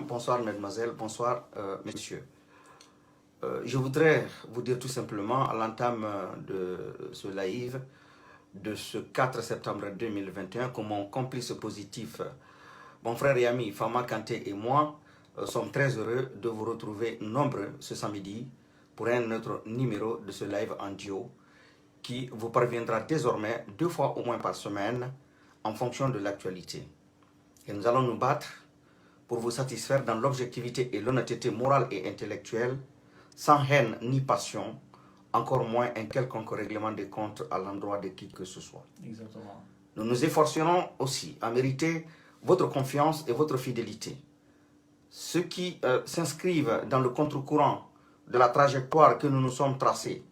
Bonsoir mesdemoiselles, bonsoir messieurs. Je voudrais vous dire tout simplement à l'entame de ce live de ce 4 septembre 2021 que mon complice positif, mon frère et ami Fama Kanté et moi sommes très heureux de vous retrouver nombreux ce samedi pour un autre numéro de ce live en duo qui vous parviendra désormais 2 fois au moins par semaine en fonction de l'actualité. Et nous allons nous battre pour vous satisfaire dans l'objectivité et l'honnêteté morale et intellectuelle, sans haine ni passion, encore moins un quelconque règlement des comptes à l'endroit de qui que ce soit. Exactement. Nous nous efforcerons aussi à mériter votre confiance et votre fidélité. Ceux qui s'inscrivent dans le contre-courant de la trajectoire que nous nous sommes tracée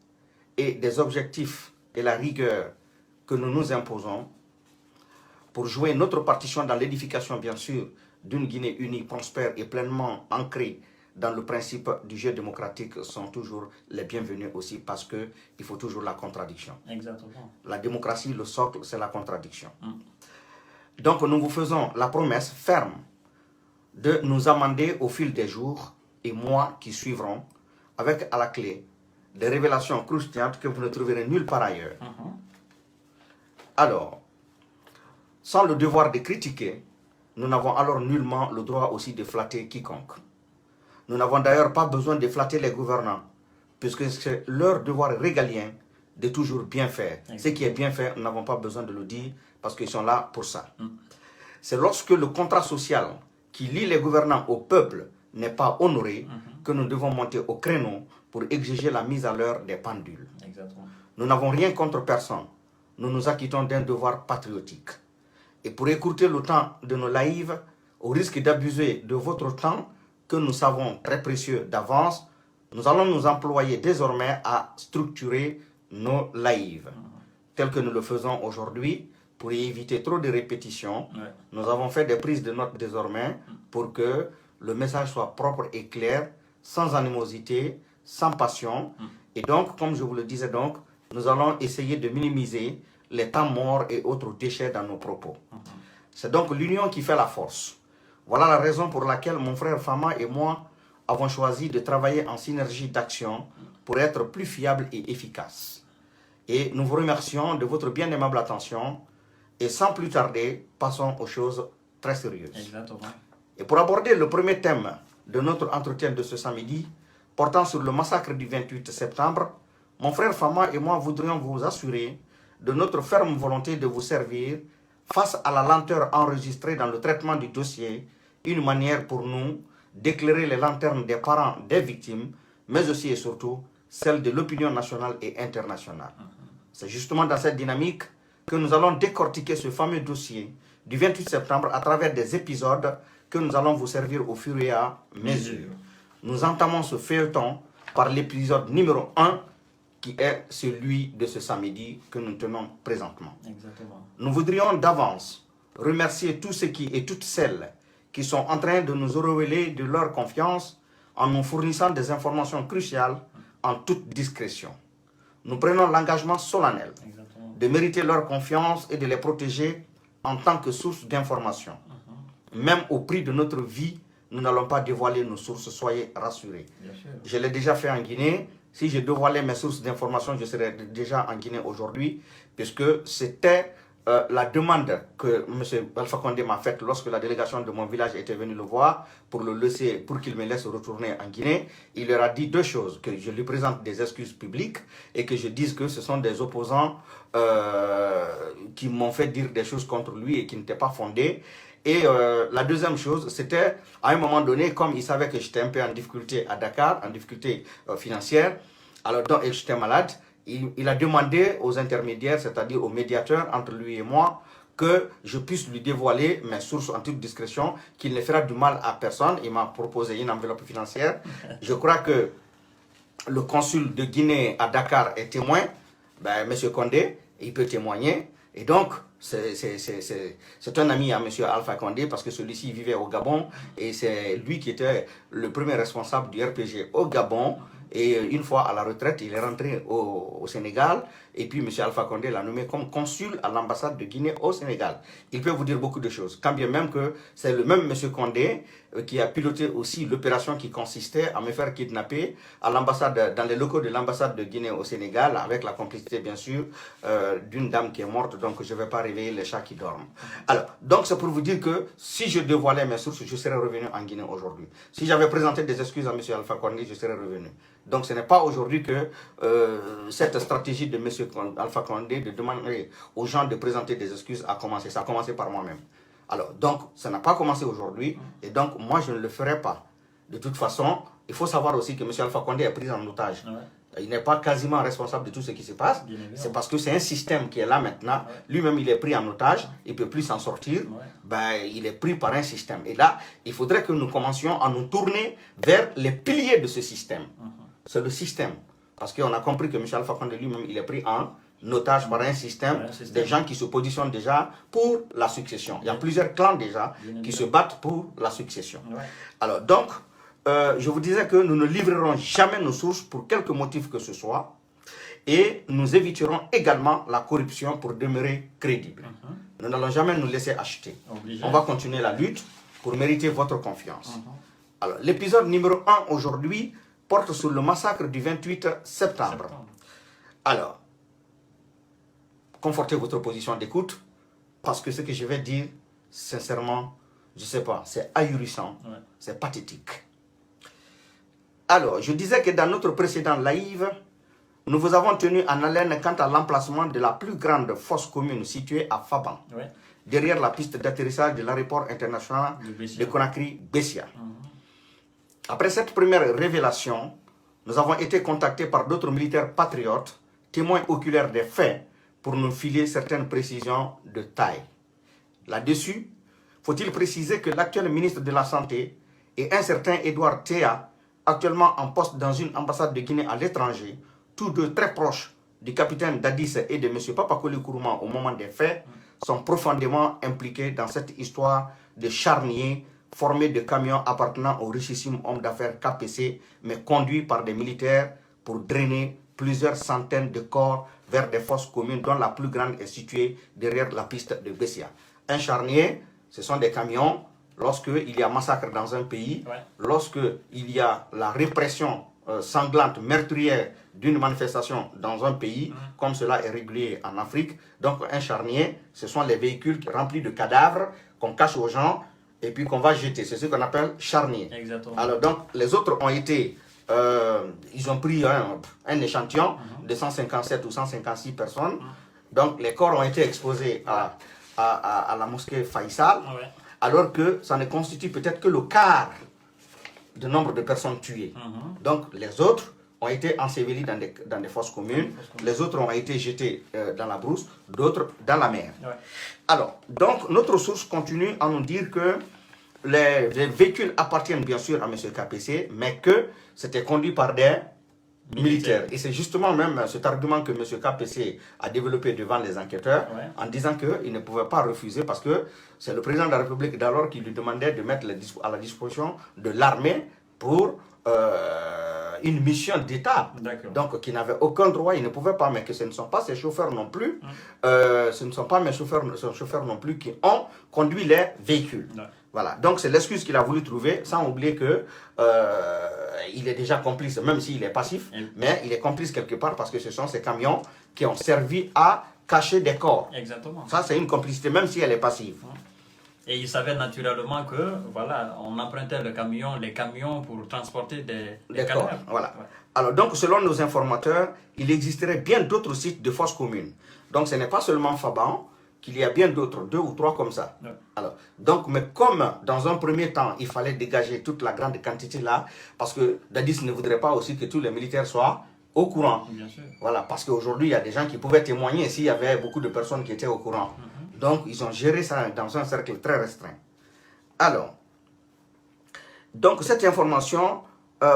et des objectifs et la rigueur que nous nous imposons pour jouer notre partition dans l'édification, bien sûr, d'une Guinée unie, prospère et pleinement ancrée dans le principe du jeu démocratique sont toujours les bienvenus aussi parce qu'il faut toujours la contradiction. Exactement. La démocratie, le socle, c'est la contradiction. Donc nous vous faisons la promesse ferme de nous amender au fil des jours et mois qui suivront avec à la clé des révélations croustillantes que vous ne trouverez nulle part ailleurs. Alors, sans le devoir de critiquer, nous n'avons alors nullement le droit aussi de flatter quiconque. Nous n'avons d'ailleurs pas besoin de flatter les gouvernants, puisque c'est leur devoir régalien de toujours bien faire. Ce qui est bien fait, nous n'avons pas besoin de le dire, parce qu'ils sont là pour ça. C'est lorsque le contrat social qui lie les gouvernants au peuple n'est pas honoré que nous devons monter au créneau pour exiger la mise à l'heure des pendules. Exactement. Nous n'avons rien contre personne. Nous nous acquittons d'un devoir patriotique. Et pour écourter le temps de nos lives, au risque d'abuser de votre temps, que nous savons très précieux d'avance, nous allons nous employer désormais à structurer nos lives, tels que nous le faisons aujourd'hui, pour y éviter trop de répétitions. Nous avons fait des prises de notes désormais pour que le message soit propre et clair, sans animosité, sans passion. Et donc, comme je vous le disais donc, nous allons essayer de minimiser les temps morts et autres déchets dans nos propos. C'est donc l'union qui fait la force. Voilà la raison pour laquelle mon frère Fama et moi avons choisi de travailler en synergie d'action pour être plus fiables et efficaces. Et nous vous remercions de votre bien aimable attention. Et sans plus tarder, passons aux choses très sérieuses. Exactement. Et pour aborder le premier thème de notre entretien de ce samedi, portant sur le massacre du 28 septembre, mon frère Fama et moi voudrions vous assurer de notre ferme volonté de vous servir face à la lenteur enregistrée dans le traitement du dossier, une manière pour nous d'éclairer les lanternes des parents des victimes, mais aussi et surtout celle de l'opinion nationale et internationale. C'est justement dans cette dynamique que nous allons décortiquer ce fameux dossier du 28 septembre à travers des épisodes que nous allons vous servir au fur et à mesure. Nous entamons ce feuilleton par l'épisode numéro 1 qui est celui de ce samedi que nous tenons présentement. Exactement. Nous voudrions d'avance remercier tous ceux qui et toutes celles qui sont en train de nous révéler de leur confiance en nous fournissant des informations cruciales en toute discrétion. Nous prenons l'engagement solennel de mériter leur confiance et de les protéger en tant que source d'information. Même au prix de notre vie, nous n'allons pas dévoiler nos sources, soyez rassurés. Je l'ai déjà fait en Guinée. Si je dévoilais mes sources d'information, je serais déjà en Guinée aujourd'hui, puisque c'était la demande que M. Alpha Condé m'a faite lorsque la délégation de mon village était venue le voir pour qu'il me laisse retourner en Guinée. Il leur a dit 2 choses, que je lui présente des excuses publiques et que je dise que ce sont des opposants qui m'ont fait dire des choses contre lui et qui n'étaient pas fondées. Et la deuxième chose, c'était, à un moment donné, comme il savait que j'étais un peu en difficulté à Dakar, en difficulté financière, alors donc j'étais malade, il a demandé aux intermédiaires, c'est-à-dire aux médiateurs entre lui et moi, que je puisse lui dévoiler mes sources en toute discrétion, qu'il ne fera du mal à personne. Il m'a proposé une enveloppe financière. Je crois que le consul de Guinée à Dakar est témoin, M. Condé, il peut témoigner. Et donc, c'est un ami à M. Alpha Condé parce que celui-ci vivait au Gabon et c'est lui qui était le premier responsable du RPG au Gabon. Et une fois à la retraite, il est rentré au Sénégal et puis M. Alpha Condé l'a nommé comme consul à l'ambassade de Guinée au Sénégal. Il peut vous dire beaucoup de choses, quand bien même que c'est le même M. Condé qui a piloté aussi l'opération qui consistait à me faire kidnapper à l'ambassade, dans les locaux de l'ambassade de Guinée au Sénégal, avec la complicité bien sûr d'une dame qui est morte, donc je ne vais pas réveiller les chats qui dorment. Alors, donc c'est pour vous dire que si je dévoilais mes sources, je serais revenu en Guinée aujourd'hui. Si j'avais présenté des excuses à M. Alpha Condé, je serais revenu. Donc ce n'est pas aujourd'hui que cette stratégie de M. Alpha Condé de demander aux gens de présenter des excuses a commencé. Ça a commencé par moi-même. Alors, donc, ça n'a pas commencé aujourd'hui, et donc, moi, je ne le ferai pas. De toute façon, il faut savoir aussi que M. Alpha Condé est pris en otage. Il n'est pas quasiment responsable de tout ce qui se passe. C'est parce que c'est un système qui est là maintenant. Lui-même, il est pris en otage, il ne peut plus s'en sortir. Ben, il est pris par un système. Et là, il faudrait que nous commencions à nous tourner vers les piliers de ce système. C'est le système. Parce qu'on a compris que M. Alpha Condé lui-même, il est pris en otage par un système, des gens qui se positionnent déjà pour la succession. Il y a plusieurs clans déjà qui se battent pour la succession. Alors donc, je vous disais que nous ne livrerons jamais nos sources pour quelque motif que ce soit, et nous éviterons également la corruption pour demeurer crédibles. Nous n'allons jamais nous laisser acheter. On va continuer la lutte pour mériter votre confiance. Alors, l'épisode numéro 1 aujourd'hui porte sur le massacre du 28 septembre. Alors, confortez votre position d'écoute, parce que ce que je vais dire, sincèrement, je ne sais pas, c'est ahurissant, c'est pathétique. Alors, je disais que dans notre précédent live, nous vous avons tenu en haleine quant à l'emplacement de la plus grande fosse commune située à Faban, derrière la piste d'atterrissage de l'aéroport international de Conakry-Bessia. Après cette première révélation, nous avons été contactés par d'autres militaires patriotes, témoins oculaires des faits, pour nous filer certaines précisions de taille. Là-dessus, faut-il préciser que l'actuel ministre de la Santé et un certain Edouard Théa, actuellement en poste dans une ambassade de Guinée à l'étranger, tous deux très proches du capitaine Dadis et de M. Papakoli Kourouma au moment des faits, sont profondément impliqués dans cette histoire de charnier formé de camions appartenant au richissime homme d'affaires KPC, mais conduits par des militaires pour drainer plusieurs centaines de corps vers des fosses communes, dont la plus grande est située derrière la piste de Bessia. Un charnier, ce sont des camions, lorsqu'il y a massacre dans un pays, lorsqu'il y a la répression sanglante, meurtrière d'une manifestation dans un pays, comme cela est régulier en Afrique. Donc un charnier, ce sont les véhicules remplis de cadavres qu'on cache aux gens et puis qu'on va jeter. C'est ce qu'on appelle charnier. Exactement. Alors donc les autres ont été... ils ont pris un échantillon de 157 ou 156 personnes. Donc les corps ont été exposés à la mosquée Faisal, alors que ça ne constitue peut-être que le quart du nombre de personnes tuées. Donc les autres ont été ensevelis dans des fosses communes, les autres ont été jetés dans la brousse, d'autres dans la mer. Alors, donc notre source continue à nous dire que les véhicules appartiennent bien sûr à M. KPC, mais que c'était conduit par des militaires. Et c'est justement même cet argument que M. KPC a développé devant les enquêteurs, en disant qu'il ne pouvait pas refuser parce que c'est le président de la République d'alors qui lui demandait de mettre à la disposition de l'armée pour une mission d'État, donc qui n'avait aucun droit, il ne pouvait pas, mais que ce ne sont pas ses chauffeurs non plus, ce ne sont pas ses chauffeurs non plus qui ont conduit les véhicules. Voilà, donc c'est l'excuse qu'il a voulu trouver, sans oublier que il est déjà complice, même s'il est passif, mais il est complice quelque part parce que ce sont ces camions qui ont servi à cacher des corps. Exactement. Ça, c'est une complicité, même si elle est passive. Et il savait naturellement que, voilà, on empruntait les camions pour transporter des cadavres. Voilà. Alors, donc, selon nos informateurs, il existerait bien d'autres sites de fosses communes. Donc, ce n'est pas seulement Faban, qu'il y a bien d'autres, 2 ou 3 comme ça. Alors, donc, mais comme dans un premier temps, il fallait dégager toute la grande quantité là, parce que Dadis ne voudrait pas aussi que tous les militaires soient au courant. Bien sûr. Voilà, parce qu'aujourd'hui, il y a des gens qui pouvaient témoigner s'il y avait beaucoup de personnes qui étaient au courant. Donc, ils ont géré ça dans un cercle très restreint. Alors, donc cette information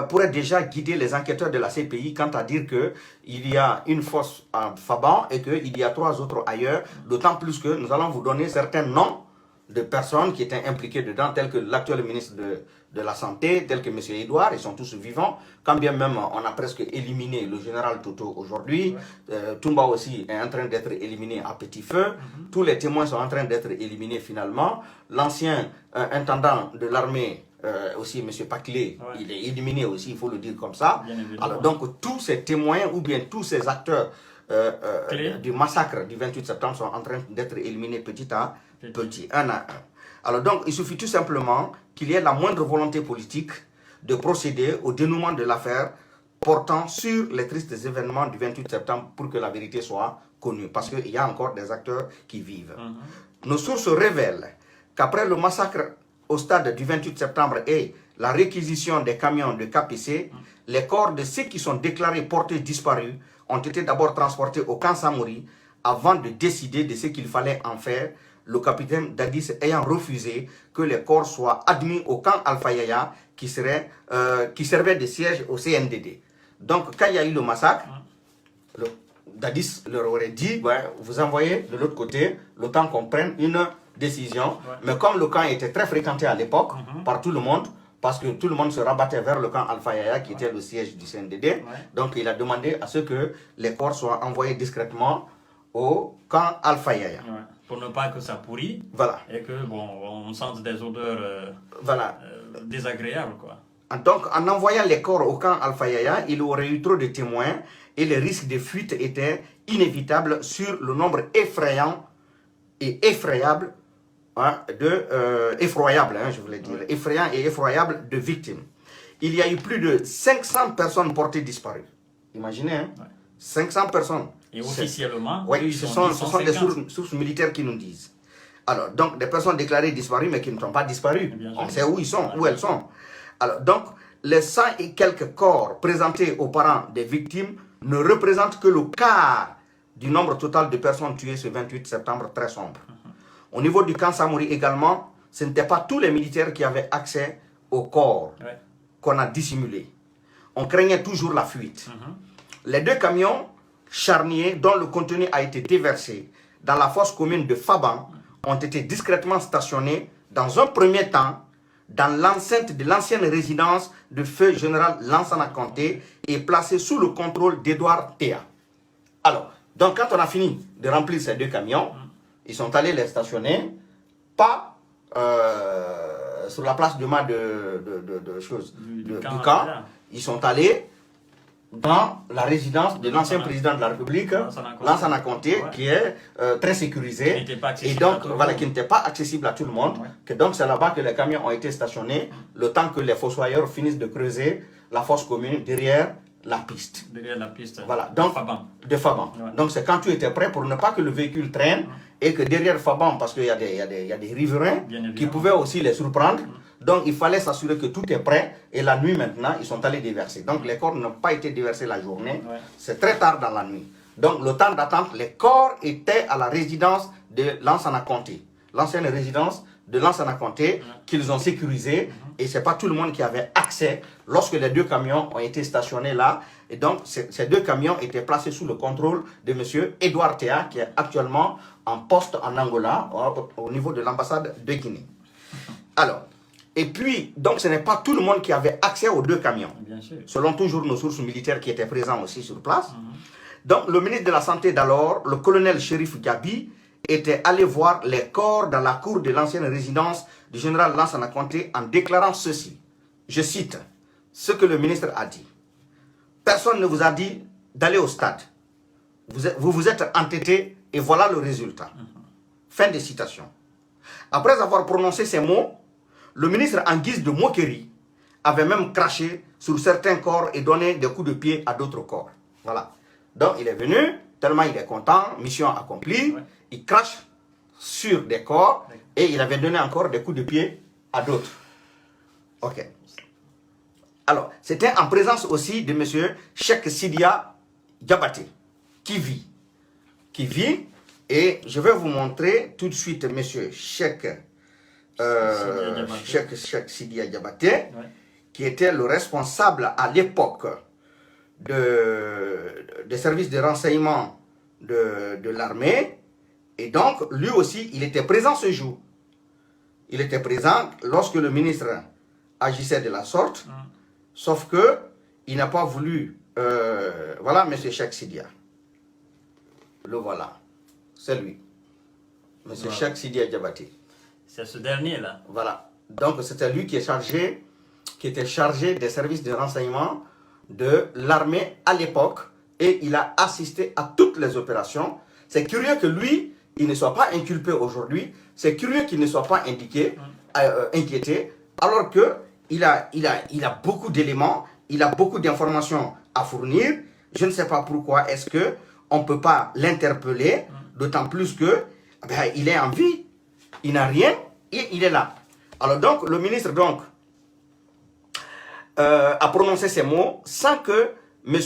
pourrait déjà guider les enquêteurs de la CPI quant à dire qu'il y a une fosse à Faban et qu'il y a 3 autres ailleurs, d'autant plus que nous allons vous donner certains noms de personnes qui étaient impliquées dedans, tels que l'actuel ministre de la Santé, tel que M. Edouard, ils sont tous vivants, quand bien même on a presque éliminé le général Toto aujourd'hui, Toumba aussi est en train d'être éliminé à petit feu, tous les témoins sont en train d'être éliminés finalement, l'ancien intendant de l'armée aussi M. Paclé, Ouais. il est éliminé aussi, il faut le dire comme ça. Bien évidemment. Alors donc tous ces témoins ou bien tous ces acteurs Clés. du massacre du 28 septembre sont en train d'être éliminés petit à petit, un à un. Alors donc il suffit tout simplement qu'il y ait la moindre volonté politique de procéder au dénouement de l'affaire portant sur les tristes événements du 28 septembre pour que la vérité soit connue, parce qu'il y a encore des acteurs qui vivent. Nos sources révèlent qu'après le massacre au stade du 28 septembre et la réquisition des camions de KPC, les corps de ceux qui sont déclarés portés disparus ont été d'abord transportés au camp Samori avant de décider de ce qu'il fallait en faire, le capitaine Dadis ayant refusé que les corps soient admis au camp Alpha Yaya qui servait de siège au CNDD. Donc quand il y a eu le massacre, Dadis leur aurait dit, ouais, vous envoyez de l'autre côté, le temps qu'on prenne une décision. Ouais. Mais comme le camp était très fréquenté à l'époque par tout le monde, parce que tout le monde se rabattait vers le camp Alpha Yaya qui était le siège du CNDD, donc il a demandé à ce que les corps soient envoyés discrètement au camp Alpha Yaya. Ouais. Pour ne pas que ça pourrit Voilà. et que bon, on sente des odeurs Voilà. désagréables, quoi. Donc, en envoyant les corps au camp Alpha Yaya, il aurait eu trop de témoins et le risque de fuite était inévitable sur le nombre effrayant et effrayable, hein, effroyable, hein, je voulais dire, effrayant et effroyable de victimes. Il y a eu plus de 500 personnes portées disparues. Imaginez, hein, 500 personnes. Et officiellement, Oui, eux, ce ils sont ont dit des 150. sources militaires qui nous disent. Alors, donc, des personnes déclarées disparues, mais qui ne sont pas disparues. Bien sûr. On sait où ils sont, où elles sont. Alors, donc, les 100 et quelques corps présentés aux parents des victimes ne représentent que le quart du nombre total de personnes tuées ce 28 septembre très sombre. Au niveau du camp Samori également, ce n'étaient pas tous les militaires qui avaient accès au corps Ouais. qu'on a dissimulé. On craignait toujours la fuite. Les deux camions charniers dont le contenu a été déversé dans la fosse commune de Faban ont été discrètement stationnés dans un premier temps dans l'enceinte de l'ancienne résidence de feu général Lansana Conté et placés sous le contrôle d'Edouard Théa. Alors, donc quand on a fini de remplir ces deux camions, ils sont allés les stationner, pas sur la place de du camp, camp. là. Ils sont allés dans la résidence de l'ancien président de la République, Lansana Conté, Ouais. qui est très sécurisé, Qui n'était pas et accessible donc à tout le voilà, monde. qui n'était pas accessible à tout le monde. Ouais. Que donc c'est là-bas que les camions ont été stationnés, le temps que les fossoyeurs finissent de creuser la fosse commune derrière la piste. Derrière la piste. Voilà, donc Faban. de Faban. Ouais. Donc c'est quand tu étais prêt pour ne pas que le véhicule traîne et que derrière Faban, parce qu'il y a des riverains Bien évidemment. qui pouvaient aussi les surprendre, donc il fallait s'assurer que tout est prêt et la nuit maintenant, ils sont allés déverser. Donc les corps n'ont pas été déversés la journée, Ouais. c'est très tard dans la nuit. Donc le temps d'attente, les corps étaient à la résidence de Lansana Conté, l'ancienne résidence de Lansana Conté qu'ils ont sécurisée et c'est pas tout le monde qui avait accès lorsque les deux camions ont été stationnés là. Et donc ces deux camions étaient placés sous le contrôle de monsieur Edouard Théa qui est actuellement en poste en Angola au niveau de l'ambassade de Guinée. Alors, et puis, donc ce n'est pas tout le monde qui avait accès aux deux camions, Bien sûr. selon toujours nos sources militaires qui étaient présents aussi sur place. Donc le ministre de la Santé d'alors, le colonel Chérif Gabi, était allé voir les corps dans la cour de l'ancienne résidence du général Lansana Conté en déclarant ceci. Je cite ce que le ministre a dit. Personne ne vous a dit d'aller au stade. Vous vous êtes entêté et voilà le résultat. Fin de citation. Après avoir prononcé ces mots, le ministre, en guise de moquerie, avait même craché sur certains corps et donné des coups de pied à d'autres corps. Voilà. Donc il est venu, tellement il est content, mission accomplie, Ouais. il crache sur des corps et il avait donné encore des coups de pied à d'autres. Ok. Alors, c'était en présence aussi de M. Cheikh Sidia Diabaté, qui vit. Et je vais vous montrer tout de suite M. Cheikh Sidia Diabaté, Ouais. qui était le responsable à l'époque des services de renseignement de l'armée. Et donc, lui aussi, il était présent ce jour. Il était présent lorsque le ministre agissait de la sorte, sauf que il n'a pas voulu... voilà M. Cheikh Sidia. Le voilà. C'est lui. M. Voilà. Cheikh Sidia Diabaté. C'est ce dernier-là. Voilà. Donc c'était lui qui était chargé des services de renseignement de l'armée à l'époque, et il a assisté à toutes les opérations. C'est curieux que lui, il ne soit pas inculpé aujourd'hui. C'est curieux qu'il ne soit pas inquiété, alors que il a beaucoup d'éléments, il a beaucoup d'informations à fournir. Je ne sais pas pourquoi est-ce que on ne peut pas l'interpeller, d'autant plus que il est en vie, il n'a rien et il est là. Alors donc, le ministre a prononcé ces mots sans que M.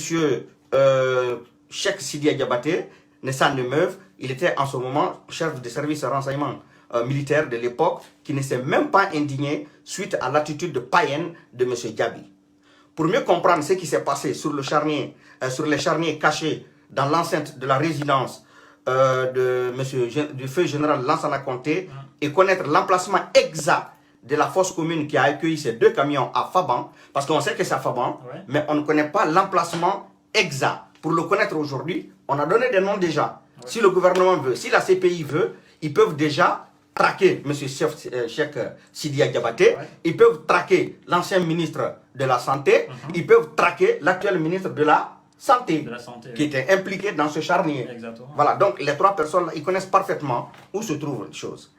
Cheikh Sidia Diabaté ne s'en émeuve. Il était en ce moment chef de service de renseignement militaire de l'époque, qui ne s'est même pas indigné suite à l'attitude païenne de M. Diaby. Pour mieux comprendre ce qui s'est passé sur les charniers cachés dans l'enceinte de la résidence du feu général Lansana Conté, et connaître l'emplacement exact de la fosse commune qui a accueilli ces 2 camions à Faban, parce qu'on sait que c'est à Faban, mais on ne connaît pas l'emplacement exact. Pour le connaître aujourd'hui, on a donné des noms déjà. Si le gouvernement veut, si la CPI veut, ils peuvent déjà traquer M. Cheikh Sidia Diabaté, ils peuvent traquer l'ancien ministre de la Santé, ils peuvent traquer l'actuel ministre de la Santé, qui était impliqué dans ce charnier. Exactement. Voilà, donc les 3 personnes, ils connaissent parfaitement où se trouvent les choses.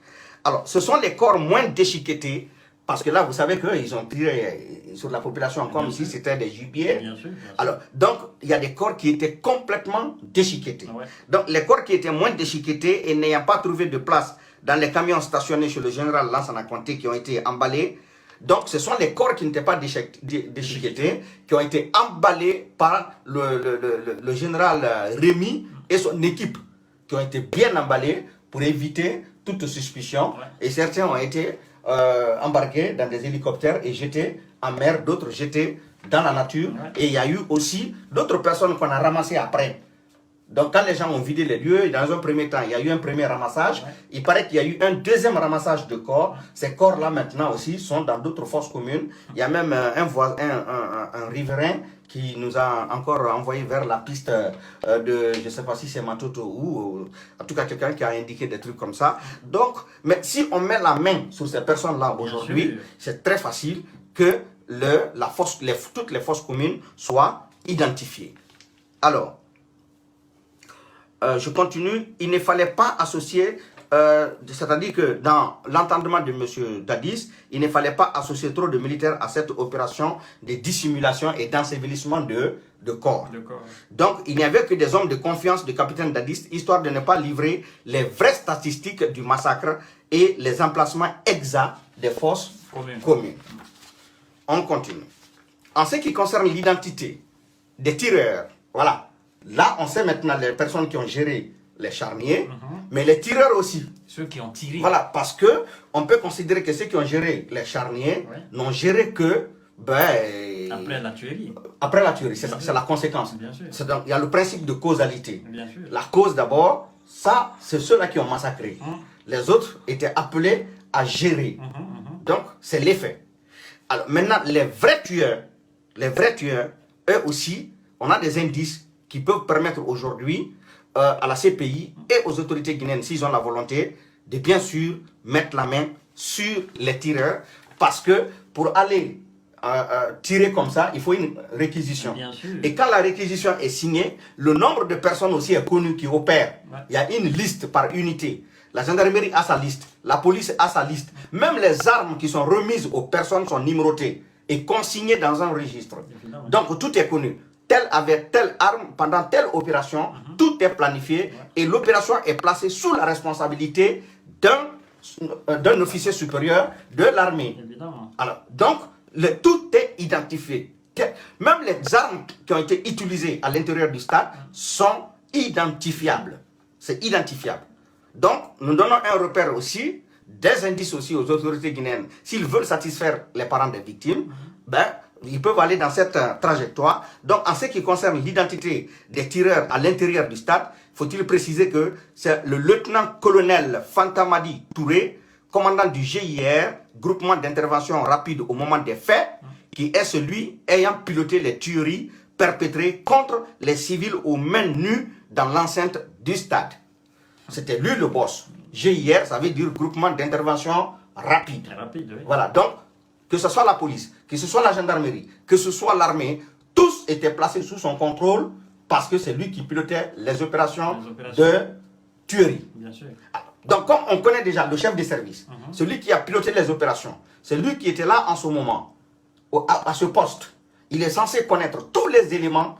Alors, ce sont les corps moins déchiquetés, parce que là, vous savez qu'ils ont tiré sur la population comme si c'était des gibiers. Bien sûr. Alors, donc, il y a des corps qui étaient complètement déchiquetés. Donc, les corps qui étaient moins déchiquetés et n'ayant pas trouvé de place dans les camions stationnés chez le général Lansana Conté qui ont été emballés, donc ce sont les corps qui n'étaient pas déchiquetés, qui ont été emballés par le général Rémy et son équipe, qui ont été bien emballés pour éviter toute suspicion. Et certains ont été embarqués dans des hélicoptères et jetés en mer, d'autres jetés dans la nature. Et il y a eu aussi d'autres personnes qu'on a ramassées après. Donc quand les gens ont vidé les lieux, dans un premier temps, il y a eu un premier ramassage. Il paraît qu'il y a eu un deuxième ramassage de corps. Ces corps-là maintenant aussi sont dans d'autres fosses communes. Il y a même un riverain qui nous a encore envoyé vers la piste de, je ne sais pas si c'est Matoto ou en tout cas quelqu'un qui a indiqué des trucs comme ça. Donc, mais si on met la main sur ces personnes-là aujourd'hui, c'est très facile que toutes les fosses communes soient identifiées. Alors, je continue. Il ne fallait pas associer, c'est-à-dire que dans l'entendement de M. Dadis, il ne fallait pas associer trop de militaires à cette opération de dissimulation et d'ensevelissement de corps. Donc, il n'y avait que des hommes de confiance du capitaine Dadis, histoire de ne pas livrer les vraies statistiques du massacre et les emplacements exacts des fosses communes. On continue. En ce qui concerne l'identité des tireurs, voilà. Là, on sait maintenant les personnes qui ont géré les charniers, mais les tireurs aussi. Ceux qui ont tiré. Voilà, parce que on peut considérer que ceux qui ont géré les charniers n'ont géré que... après la tuerie. Après la tuerie, c'est la conséquence. Bien sûr. Il y a le principe de causalité. Bien sûr. La cause d'abord, ça, c'est ceux-là qui ont massacré. Les autres étaient appelés à gérer. Donc, c'est l'effet. Alors, maintenant, les vrais tueurs, eux aussi, on a des indices qui peuvent permettre aujourd'hui à la CPI et aux autorités guinéennes, s'ils ont la volonté, de bien sûr mettre la main sur les tireurs, parce que pour aller tirer comme ça, il faut une réquisition. Bien sûr. Et quand la réquisition est signée, le nombre de personnes aussi est connu qui opèrent. Il y a une liste par unité. La gendarmerie a sa liste, la police a sa liste. Même les armes qui sont remises aux personnes sont numérotées et consignées dans un registre. Donc tout est connu. Tel avait telle arme pendant telle opération, tout est planifié et l'opération est placée sous la responsabilité d'un officier supérieur de l'armée. Alors, donc, tout est identifié. Même les armes qui ont été utilisées à l'intérieur du stade sont identifiables. C'est identifiable. Donc, nous donnons un repère aussi, des indices aussi aux autorités guinéennes. S'ils veulent satisfaire les parents des victimes, ils peuvent aller dans cette trajectoire. Donc, en ce qui concerne l'identité des tireurs à l'intérieur du stade, faut-il préciser que c'est le lieutenant-colonel Fantamadi Touré, commandant du GIR, groupement d'intervention rapide au moment des faits, qui est celui ayant piloté les tueries perpétrées contre les civils aux mains nues dans l'enceinte du stade. C'était lui le boss. GIR, ça veut dire groupement d'intervention rapide. Rapide, oui. Voilà, donc, que ce soit la police, que ce soit la gendarmerie, que ce soit l'armée, tous étaient placés sous son contrôle parce que c'est lui qui pilotait les opérations de tuerie. Bien sûr. Donc, comme on connaît déjà le chef des services, celui qui a piloté les opérations, c'est lui qui était là en ce moment, à ce poste. Il est censé connaître tous les éléments,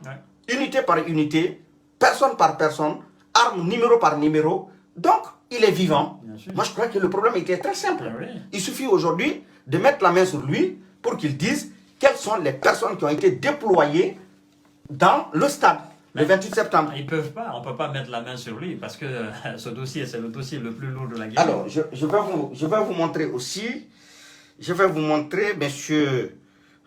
unité par unité, personne par personne, arme numéro par numéro. Donc, il est vivant. Moi, je crois que le problème était très simple. Il suffit aujourd'hui de mettre la main sur lui pour qu'il dise quelles sont les personnes qui ont été déployées dans le stade le 28 septembre. Ils peuvent pas, on ne peut pas mettre la main sur lui parce que ce dossier, c'est le dossier le plus lourd de la guerre. Alors, je vais vous montrer aussi, je vais vous montrer, monsieur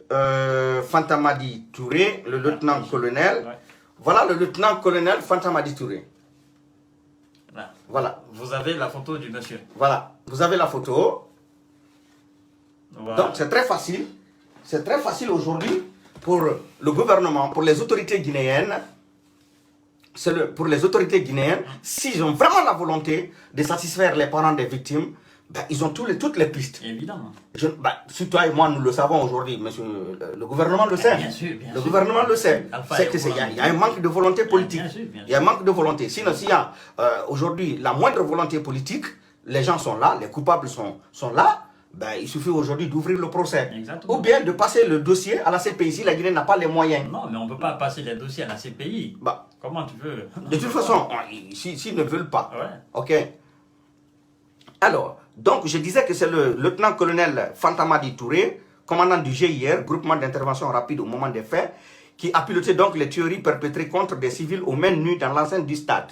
Fantamadi Touré, le lieutenant-colonel. Voilà le lieutenant-colonel Fantamadi Touré. Là. Voilà. Vous avez la photo du monsieur. Voilà, vous avez la photo. Voilà. Donc, c'est très facile. C'est très facile aujourd'hui pour le gouvernement, pour les autorités guinéennes. Pour les autorités guinéennes, s'ils ont vraiment la volonté de satisfaire les parents des victimes, ben, ils ont toutes les pistes. Évidemment. Si toi et moi, nous le savons aujourd'hui, monsieur, le gouvernement le sait. Bien sûr, le gouvernement le sait. C'est qu'il y a un manque de volonté politique. Bien sûr. Il y a un manque de volonté. Sinon, s'il y a aujourd'hui la moindre volonté politique, les gens sont là, les coupables sont là. Ben, il suffit aujourd'hui d'ouvrir le procès. Exactement. Ou bien de passer le dossier à la CPI si la Guinée n'a pas les moyens. Non, mais on ne peut pas passer les dossiers à la CPI. Bah, comment tu veux? De toute façon, s'ils ne veulent pas. Ouais. Ok. Alors, donc je disais que c'est le lieutenant-colonel Fantamadi Touré, commandant du GIR, groupement d'intervention rapide au moment des faits, qui a piloté donc les tueries perpétrées contre des civils aux mains nues dans l'enceinte du stade.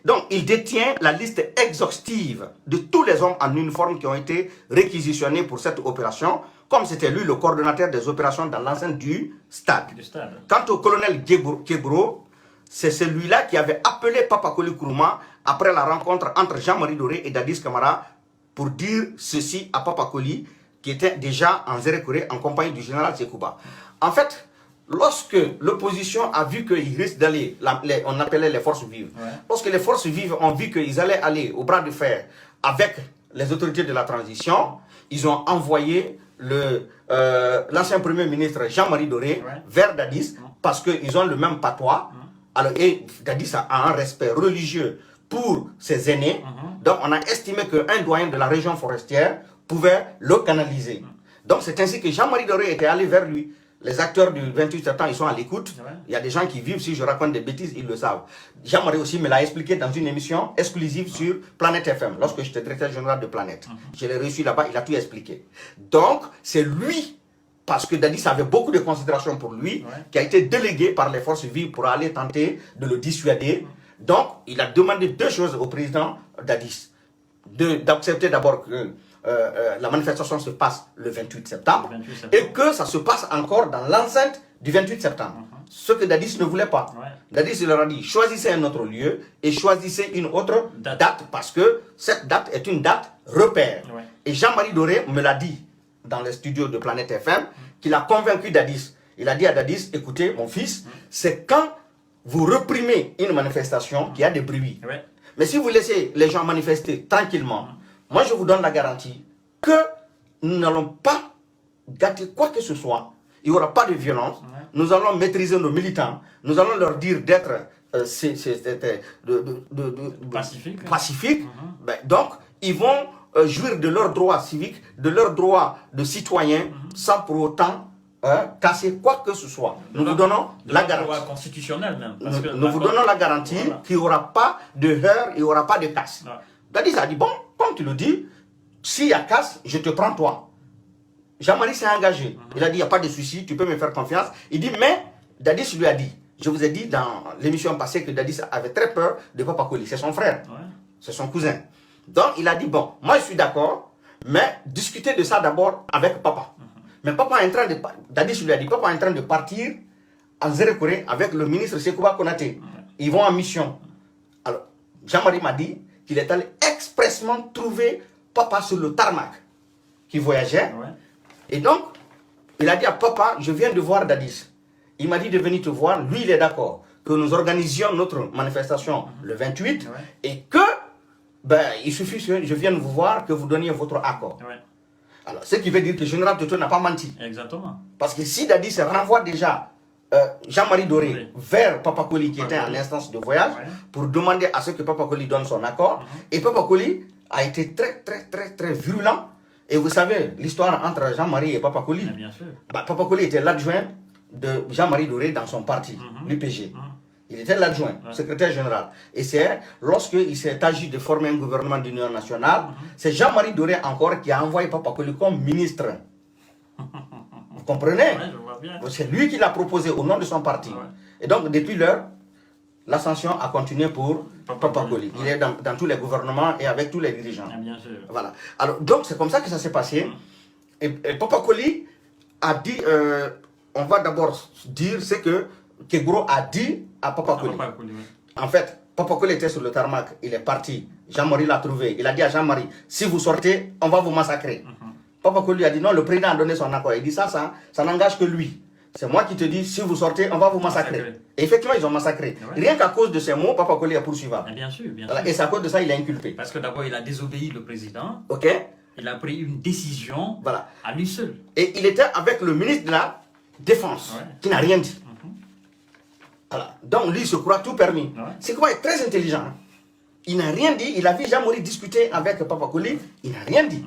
Donc, il détient la liste exhaustive de tous les hommes en uniforme qui ont été réquisitionnés pour cette opération, comme c'était lui le coordonnateur des opérations dans l'enceinte du stade. Quant au colonel Kebro, c'est celui-là qui avait appelé Papa Koli Nkrumah après la rencontre entre Jean-Marie Doré et Dadis Camara pour dire ceci à Papa Koli, qui était déjà en Zérékoré en compagnie du général Sekouba. En fait, lorsque l'opposition a vu qu'ils risquent d'aller, on appelait les forces vives, lorsque les forces vives ont vu qu'ils allaient aller au bras de fer avec les autorités de la transition, ils ont envoyé l'ancien premier ministre Jean-Marie Doré vers Dadis parce qu'ils ont le même patois. Alors, et Dadis a un respect religieux pour ses aînés. Donc, on a estimé qu'un doyen de la région forestière pouvait le canaliser. Donc, c'est ainsi que Jean-Marie Doré était allé vers lui. Les acteurs du 28 septembre, ils sont à l'écoute. Il y a des gens qui vivent, si je raconte des bêtises, ils le savent. Jean-Marie aussi me l'a expliqué dans une émission exclusive sur Planète FM, lorsque j'étais directeur général de Planète. Je l'ai reçu là-bas, il a tout expliqué. Donc, c'est lui, parce que Dadis avait beaucoup de considération pour lui, qui a été délégué par les forces vives pour aller tenter de le dissuader. Donc, il a demandé deux choses au président Dadis. D'accepter d'abord que la manifestation se passe le 28 septembre et que ça se passe encore dans l'enceinte du 28 septembre. Ce que Dadis ne voulait pas. Dadis il leur a dit, choisissez un autre lieu et choisissez une autre date parce que cette date est une date repère. Et Jean-Marie Doré me l'a dit dans les studios de Planète FM qu'il a convaincu Dadis. Il a dit à Dadis, écoutez mon fils, c'est quand vous reprimez une manifestation qu'il y a des bruits. Mais si vous laissez les gens manifester tranquillement, moi je vous donne la garantie que nous n'allons pas gâter quoi que ce soit. Il n'y aura pas de violence. Nous allons maîtriser nos militants. Nous allons leur dire d'être pacifiques. Ben, donc, ils vont jouir de leurs droits civiques, de leurs droits de citoyens, sans pour autant casser quoi que ce soit. Nous vous donnons la garantie. Constitutionnelle même. Nous vous donnons la garantie qu'il n'y aura pas de heurts, il n'y aura pas de casse. Dadis a dit, bon, comme tu le dis, s'il y a casse, je te prends toi. Jean-Marie s'est engagé. Il a dit, il n'y a pas de souci, tu peux me faire confiance. Il dit, mais Dadis lui a dit, je vous ai dit dans l'émission passée que Dadis avait très peur de Papa Koli. C'est son frère, c'est son cousin. Donc il a dit, bon, moi je suis d'accord, mais discutez de ça d'abord avec papa. Mais papa est en train de... Dadis lui a dit, papa est en train de partir en Zérékoré avec le ministre Sekouba Konaté. Ils vont en mission. Alors, Jean-Marie m'a dit qu'il est allé expressement trouver papa sur le tarmac qui voyageait. Et donc, il a dit à papa, je viens de voir Dadis. Il m'a dit de venir te voir. Lui, il est d'accord que nous organisions notre manifestation le 28 et que ben, il suffit que je vienne vous voir, que vous donniez votre accord. Ouais. Alors, ce qui veut dire que le général Toto n'a pas menti. Exactement. Parce que si Dadis renvoie déjà Jean-Marie Doré Oui. vers Papa Koli qui était Papa en Koli. instance de voyage Ouais. pour demander à ce que Papa Koli donne son accord. Et Papa Koli a été très virulent. Et vous savez, l'histoire entre Jean-Marie et Papa Koli, Bien sûr. bah, Papa Koli était l'adjoint de Jean-Marie Doré dans son parti, l'UPG. Il était l'adjoint, secrétaire général. Et c'est lorsqu'il s'est agi de former un gouvernement d'union nationale, c'est Jean-Marie Doré encore qui a envoyé Papa Koli comme ministre. Vous comprenez? Ouais, je vois bien. C'est lui qui l'a proposé au nom de son parti. Ouais. Et donc, depuis lors, l'ascension a continué pour Papa Koli. Il est dans tous les gouvernements et avec tous les dirigeants. Bien sûr. Voilà. Alors, donc, c'est comme ça que ça s'est passé. Et Papa Koli a dit, on va d'abord dire ce que Kegro a dit à Papa Koli. Papa Koli, oui. En fait, Papa Koli était sur le tarmac, il est parti. Jean-Marie l'a trouvé. Il a dit à Jean-Marie, si vous sortez, on va vous massacrer. Papa Koli a dit non, le président a donné son accord. Il dit ça n'engage que lui. C'est moi qui te dis, si vous sortez, on va vous massacrer. Et effectivement, ils ont massacré. Ouais. Rien qu'à cause de ces mots, Papa Koli est poursuivable. Bien sûr, bien Voilà. sûr. Et c'est à cause de ça qu'il est inculpé. Parce que d'abord, il a désobéi le président. Ok? Il a pris une décision Voilà. à lui seul. Et il était avec le ministre de la Défense, Ouais. qui n'a rien dit. Voilà. Donc lui, il se croit tout permis. Ouais. C'est quoi, il est très intelligent. Hein. Il n'a rien dit. Il a vu Jean-Marie discuter avec Papa Koli. Il n'a rien dit.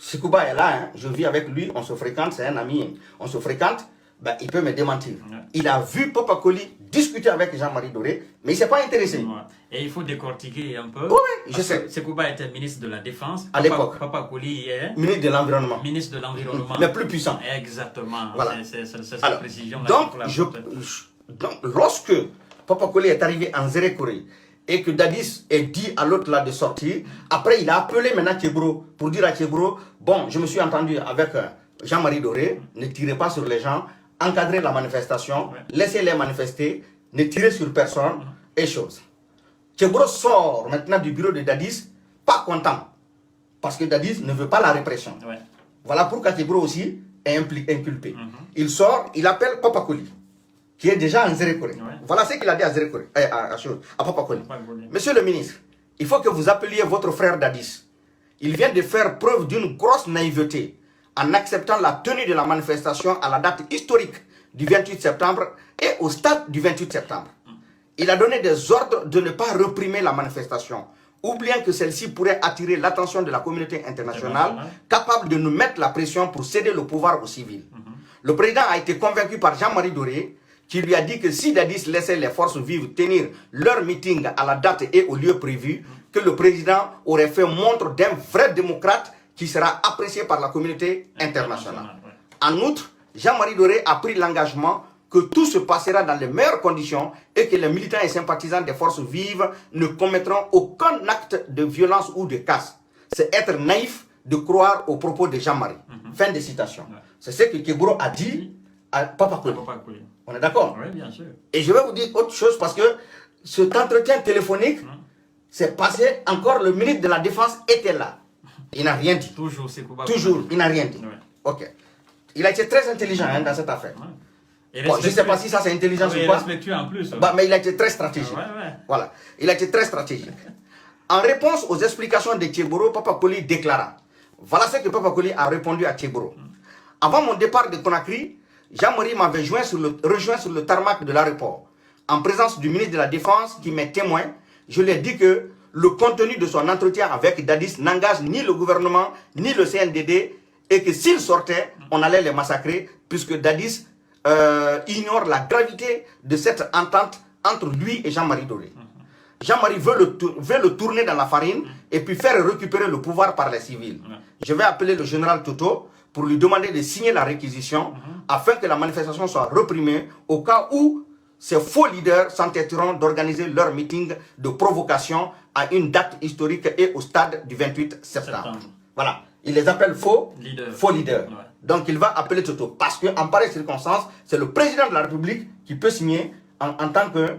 Sekouba est là, hein. Je vis avec lui, on se fréquente, c'est un ami. On se fréquente, ben, il peut me démentir. Ouais. Il a vu Papa Koli discuter avec Jean-Marie Doré, mais il ne s'est pas intéressé. Ouais. Et il faut décortiquer un peu. Oui, je Parce sais. que Sekouba était ministre de la Défense. À l'époque. Papa Koli est Ministre de l'Environnement. ministre de l'Environnement. Le plus puissant. Exactement. Voilà. C'est cette Alors, précision-là. donc, qu'il faut la porter. donc, lorsque Papa Koli est arrivé en Zérékoré et que Dadis est dit à l'autre là de sortir, après il a appelé maintenant Kebro pour dire à Kebro, bon, je me suis entendu avec Jean-Marie Doré, ne tirez pas sur les gens, encadrez la manifestation, laissez-les manifester, ne tirez sur personne, et chose. Kebro sort maintenant du bureau de Dadis, pas content, parce que Dadis ne veut pas la répression. Ouais. Voilà pourquoi Kebro aussi est inculpé. Il sort, il appelle Papa Koli, qui est déjà en Zérékoré. Ouais. Voilà ce qu'il a dit à Zérékoré, à Papa Koli. Papa Koli. Monsieur le ministre, il faut que vous appeliez votre frère Dadis. Il vient de faire preuve d'une grosse naïveté en acceptant la tenue de la manifestation à la date historique du 28 septembre et au stade du 28 septembre. Il a donné des ordres de ne pas réprimer la manifestation, oubliant que celle-ci pourrait attirer l'attention de la communauté internationale, capable de nous mettre la pression pour céder le pouvoir aux civils. Le président a été convaincu par Jean-Marie Doré, qui lui a dit que si Dadis laissait les forces vives tenir leur meeting à la date et au lieu prévu, que le président aurait fait montre d'un vrai démocrate qui sera apprécié par la communauté internationale. En outre, Jean-Marie Doré a pris l'engagement que tout se passera dans les meilleures conditions et que les militants et sympathisants des forces vives ne commettront aucun acte de violence ou de casse. C'est être naïf de croire aux propos de Jean-Marie. Fin de citation. C'est ce que Kebro a dit à Papa Koli. Papa Koli. On est d'accord? Oui, bien sûr. Et je vais vous dire autre chose parce que cet entretien téléphonique s'est passé, encore le ministre de la Défense était là. Il n'a rien dit. Toujours Sekouba. Toujours, il n'a rien dit. Ouais. Ok. Il a été très intelligent hein, dans cette affaire. Et Bon, je ne sais pas si ça c'est intelligent ou pas. respectueux en plus. Bah, mais il a été très stratégique. Ouais, ouais. Voilà. Il a été très stratégique. En réponse aux explications de Tchéboro, Papa Koli déclara. Voilà ce que Papa Koli a répondu à Tchéboro. Avant mon départ de Conakry, Jean-Marie m'avait rejoint sur le tarmac de l'aéroport. En présence du ministre de la Défense qui m'est témoin, je lui ai dit que le contenu de son entretien avec Dadis n'engage ni le gouvernement ni le CNDD et que s'il sortait, on allait les massacrer puisque Dadis ignore la gravité de cette entente entre lui et Jean-Marie Doré. Jean-Marie veut le tourner dans la farine et puis faire récupérer le pouvoir par les civils. Je vais appeler le général Toto pour lui demander de signer la réquisition afin que la manifestation soit reprimée au cas où ces faux leaders s'entêteront d'organiser leur meeting de provocation à une date historique et au stade du 28 septembre. Voilà. Il les appelle faux leaders. Ouais. Donc il va appeler Toto. Parce qu'en pareille circonstance, c'est le président de la République qui peut signer en tant que,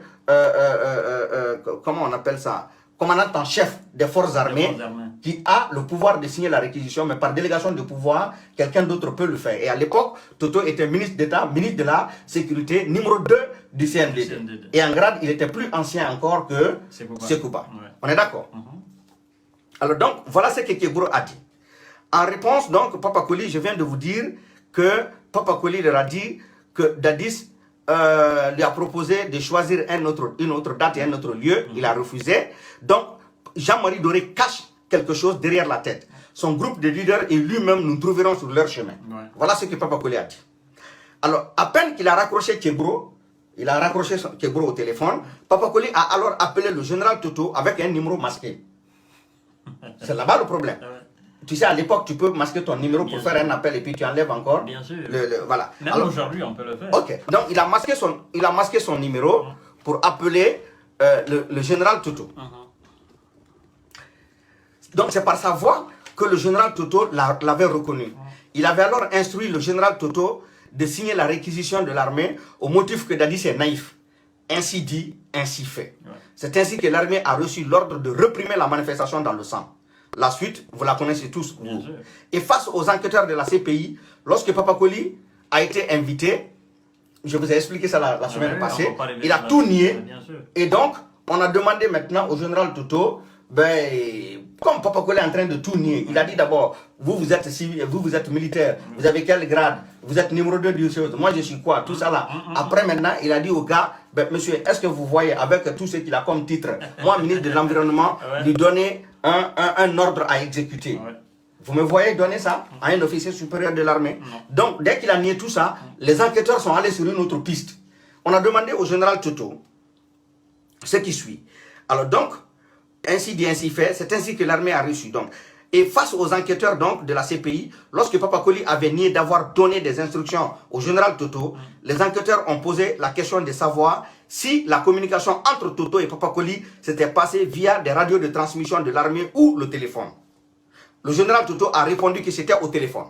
comment on appelle ça, commandant en chef des forces armées, qui a le pouvoir de signer la réquisition, mais par délégation de pouvoir, quelqu'un d'autre peut le faire. Et à l'époque, Toto était ministre d'État, ministre de la Sécurité, numéro 2 du CNDD. Et en grade, il était plus ancien encore que Sekouba. Ouais. On est d'accord? Alors donc, voilà ce que Kebro a dit. En réponse, donc, Papa Koli, je viens de vous dire que Papa Koli leur a dit que Dadis lui a proposé de choisir une autre date et un autre lieu. Il a refusé. Donc, Jean-Marie Doré cache quelque chose derrière la tête. Son groupe de leaders et lui-même nous trouverons sur leur chemin. Ouais. Voilà ce que Papa Koli a dit. Alors, à peine qu'il a raccroché Kebro, Kebro au téléphone, Papa Koli a alors appelé le général Toto avec un numéro masqué. C'est là-bas le problème. Tu sais, à l'époque, tu peux masquer ton numéro pour faire un appel et puis tu enlèves encore. Bien sûr. Voilà. Même aujourd'hui, on peut le faire. Ok. Donc, il a masqué son numéro pour appeler le général Toto. Donc, c'est par sa voix que le général Toto l'avait reconnu. Il avait alors instruit le général Toto de signer la réquisition de l'armée au motif que Dadis est naïf. Ainsi dit, ainsi fait. C'est ainsi que l'armée a reçu l'ordre de réprimer la manifestation dans le sang. La suite, vous la connaissez tous. Et face aux enquêteurs de la CPI, lorsque Papa Koli a été invité, je vous ai expliqué ça la semaine passée, il a tout nié. Et donc, on a demandé maintenant au général Toto, comme Papa Koli est en train de tout nier, il a dit d'abord, vous êtes civil, vous êtes militaire, vous avez quel grade, vous êtes numéro 2 du chose, moi je suis quoi, tout ça là. Après maintenant, il a dit au gars, monsieur, est-ce que vous voyez avec tout ce qu'il a comme titre, moi ministre de l'Environnement, lui donner un ordre à exécuter. Vous me voyez donner ça à un officier supérieur de l'armée. Donc, dès qu'il a nié tout ça, les enquêteurs sont allés sur une autre piste. On a demandé au général Toto ce qui suit. Alors donc, ainsi dit, ainsi fait, c'est ainsi que l'armée a reçu. Donc, et face aux enquêteurs donc, de la CPI, lorsque Papa Koli avait nié d'avoir donné des instructions au général Toto, les enquêteurs ont posé la question de savoir si la communication entre Toto et Papa Koli s'était passée via des radios de transmission de l'armée ou le téléphone. Le général Toto a répondu que c'était au téléphone.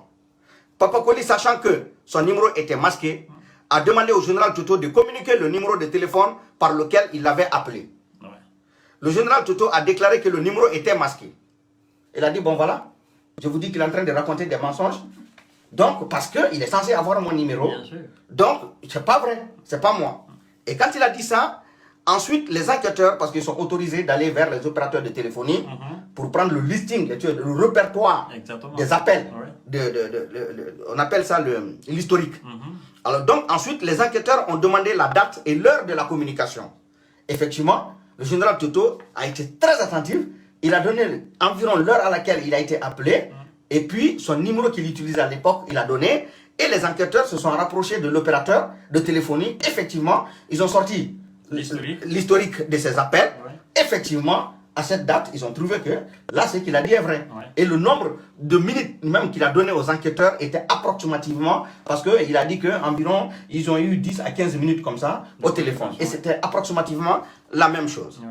Papa Koli, sachant que son numéro était masqué, a demandé au général Toto de communiquer le numéro de téléphone par lequel il l'avait appelé. Le général Toto a déclaré que le numéro était masqué. Il a dit, bon voilà, je vous dis qu'il est en train de raconter des mensonges. Donc, parce qu'il est censé avoir mon numéro. Donc, c'est pas vrai, c'est pas moi. Et quand il a dit ça, ensuite, les enquêteurs, parce qu'ils sont autorisés d'aller vers les opérateurs de téléphonie pour prendre le listing, le répertoire des appels. On appelle ça l'historique. Alors donc, ensuite, les enquêteurs ont demandé la date et l'heure de la communication. Effectivement, le général Toto a été très attentif. Il a donné environ l'heure à laquelle il a été appelé. Et puis, son numéro qu'il utilisait à l'époque, il a donné. Et les enquêteurs se sont rapprochés de l'opérateur de téléphonie. Effectivement, ils ont sorti l'historique de ces appels. Effectivement, à cette date, ils ont trouvé que là, ce qu'il a dit est vrai. Et le nombre de minutes même qu'il a donné aux enquêteurs était approximativement, parce qu'il a dit qu'environ, ils ont eu 10 à 15 minutes comme ça au téléphone. Et c'était approximativement la même chose.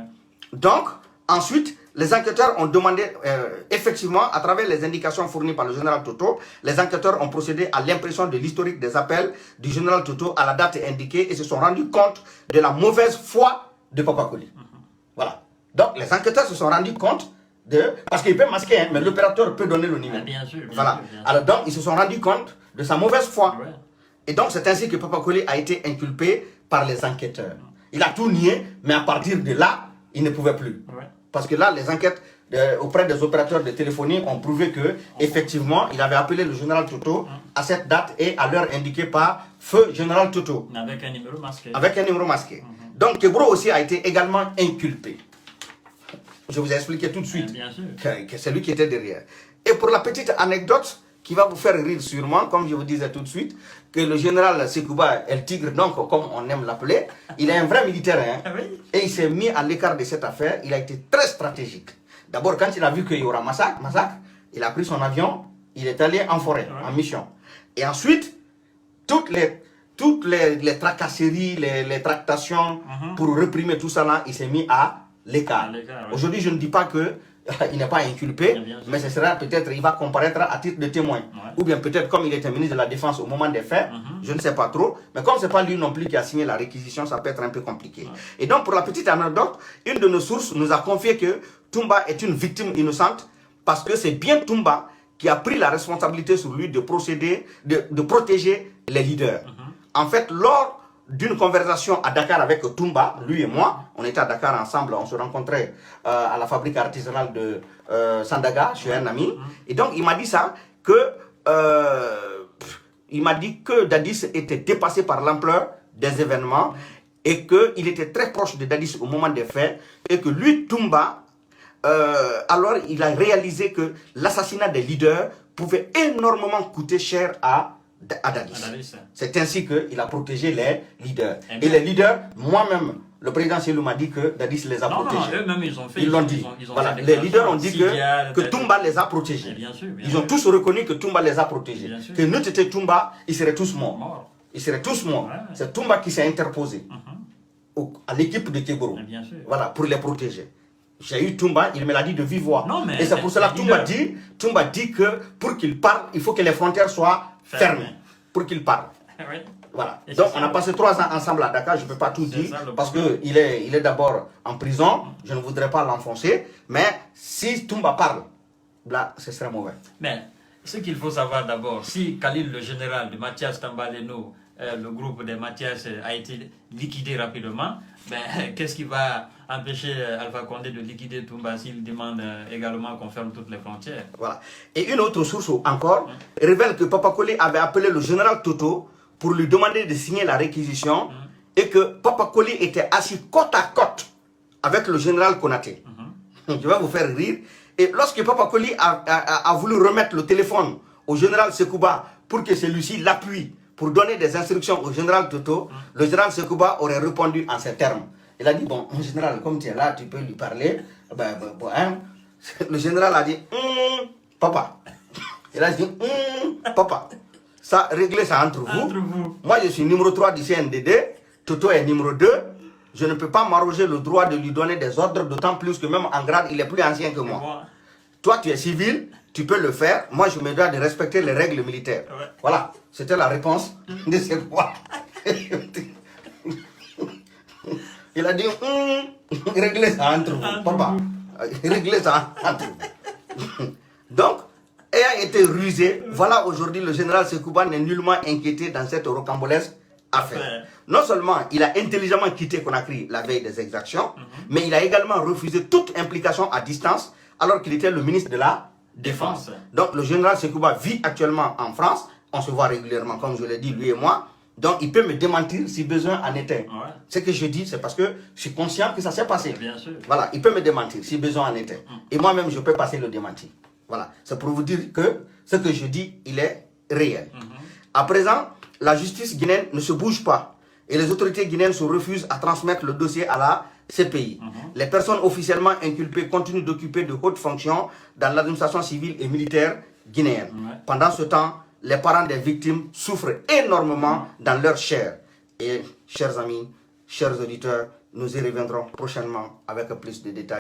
Donc, ensuite, les enquêteurs ont demandé, effectivement, à travers les indications fournies par le général Toto, les enquêteurs ont procédé à l'impression de l'historique des appels du général Toto à la date indiquée et se sont rendus compte de la mauvaise foi de Papa Koli. Voilà. Donc, les enquêteurs se sont rendus compte de... Parce qu'il peut masquer, hein, mais l'opérateur peut donner le numéro. Bien sûr. Voilà. Alors, donc, ils se sont rendus compte de sa mauvaise foi. Et donc, c'est ainsi que Papa Koli a été inculpé par les enquêteurs. Il a tout nié, mais à partir de là, il ne pouvait plus. Parce que là, les enquêtes auprès des opérateurs de téléphonie ont prouvé que effectivement, il avait appelé le général Toto à cette date et à l'heure indiquée par feu général Toto. Avec un numéro masqué. Avec un numéro masqué. Donc, Kebro aussi a été également inculpé. Je vous ai expliqué tout de suite que c'est lui qui était derrière. Et pour la petite anecdote qui va vous faire rire sûrement, comme je vous disais tout de suite, que le général Sekouba El Tigre, donc comme on aime l'appeler, il est un vrai militaire. Hein, et il s'est mis à l'écart de cette affaire. Il a été très stratégique. D'abord, quand il a vu qu'il y aura massacre, il a pris son avion, il est allé en forêt, en mission. Et ensuite, toutes les tracasseries, les tractations pour réprimer tout ça là, il s'est mis à l'écart. Aujourd'hui, je ne dis pas qu'il n'est pas inculpé, mais ce sera peut-être, il va comparaître à titre de témoin. Ou bien peut-être comme il était ministre de la Défense au moment des faits, je ne sais pas trop. Mais comme ce n'est pas lui non plus qui a signé la réquisition, ça peut être un peu compliqué. Et donc, pour la petite anecdote, une de nos sources nous a confié que Toumba est une victime innocente parce que c'est bien Toumba qui a pris la responsabilité sur lui de protéger les leaders. En fait, lors d'une conversation à Dakar avec Toumba, lui et moi. On était à Dakar ensemble, on se rencontrait à la fabrique artisanale de Sandaga, chez un ami. Et donc, il m'a dit ça, il m'a dit que Dadis était dépassé par l'ampleur des événements et qu'il était très proche de Dadis au moment des faits et que lui, Toumba, alors il a réalisé que l'assassinat des leaders pouvait énormément coûter cher à Dadis. C'est ainsi qu'il a protégé les leaders. Et les leaders, moi-même, le président Selou m'a dit que Dadis les a protégés. Eux-mêmes, ils ont fait. Ils l'ont dit. Voilà. Les leaders ont dit que Toumba les a protégés. Ils ont tous reconnu que Toumba les a protégés. Que nous étions Toumba, ils seraient tous morts. Ils seraient tous morts. Ouais. C'est Toumba qui s'est interposé à l'équipe de Kegoro. Voilà, pour les protéger. J'ai eu Toumba, il me l'a dit de vive voix. Et c'est pour cela que Toumba dit que pour qu'il parle, il faut que les frontières soient fermées. Pour qu'il parle. Oui. Voilà. Donc on a passé 3 ans ensemble à Dakar, je ne peux pas tout dire, parce qu'il est d'abord en prison, je ne voudrais pas l'enfoncer, mais si Toumba parle, là, ce serait mauvais. Mais ce qu'il faut savoir d'abord, si Khalil, le général de Mathias Tambaleno, le groupe de Mathias a été liquidé rapidement, ben, qu'est-ce qui va empêcher Alpha Condé de liquider Toumba s'il demande également qu'on ferme toutes les frontières? Voilà. Et une autre source encore révèle que Papa Collé avait appelé le général Toto pour lui demander de signer la réquisition et que Papa Collé était assis côte à côte avec le général Konaté. Je vais vous faire rire. Et lorsque Papa Collé a voulu remettre le téléphone au général Sekouba pour que celui-ci l'appuie pour donner des instructions au général Toto, le général Sekouba aurait répondu en ces termes. Il a dit, bon, mon général, comme tu es là, tu peux lui parler. Le général a dit, papa. Il a dit, papa. Ça, réglez ça entre vous. Moi, je suis numéro 3 du CNDD. Toto est numéro 2. Je ne peux pas m'arroger le droit de lui donner des ordres, d'autant plus que même en grade, il est plus ancien que moi. Toi, tu es civil, tu peux le faire. Moi, je me dois de respecter les règles militaires. Ouais. Voilà, c'était la réponse de ces quoi. Il a dit, réglez ça entre vous, papa. Réglez ça entre vous. Donc, ayant été rusé, voilà aujourd'hui le général Sekouba n'est nullement inquiété dans cette rocambolesque affaire. Non seulement il a intelligemment quitté Conakry la veille des exactions, mais il a également refusé toute implication à distance alors qu'il était le ministre de la Défense. Donc le général Sekouba vit actuellement en France, on se voit régulièrement comme je l'ai dit lui et moi, donc il peut me démentir si besoin en était. Ouais. Ce que je dis c'est parce que je suis conscient que ça s'est passé. Bien sûr. Voilà, il peut me démentir si besoin en était. Et moi-même je peux passer le démenti. Voilà, c'est pour vous dire que ce que je dis, il est réel. À présent, la justice guinéenne ne se bouge pas et les autorités guinéennes se refusent à transmettre le dossier à la CPI. Les personnes officiellement inculpées continuent d'occuper de hautes fonctions dans l'administration civile et militaire guinéenne. Pendant ce temps, les parents des victimes souffrent énormément dans leur chair. Et chers amis, chers auditeurs, nous y reviendrons prochainement avec plus de détails.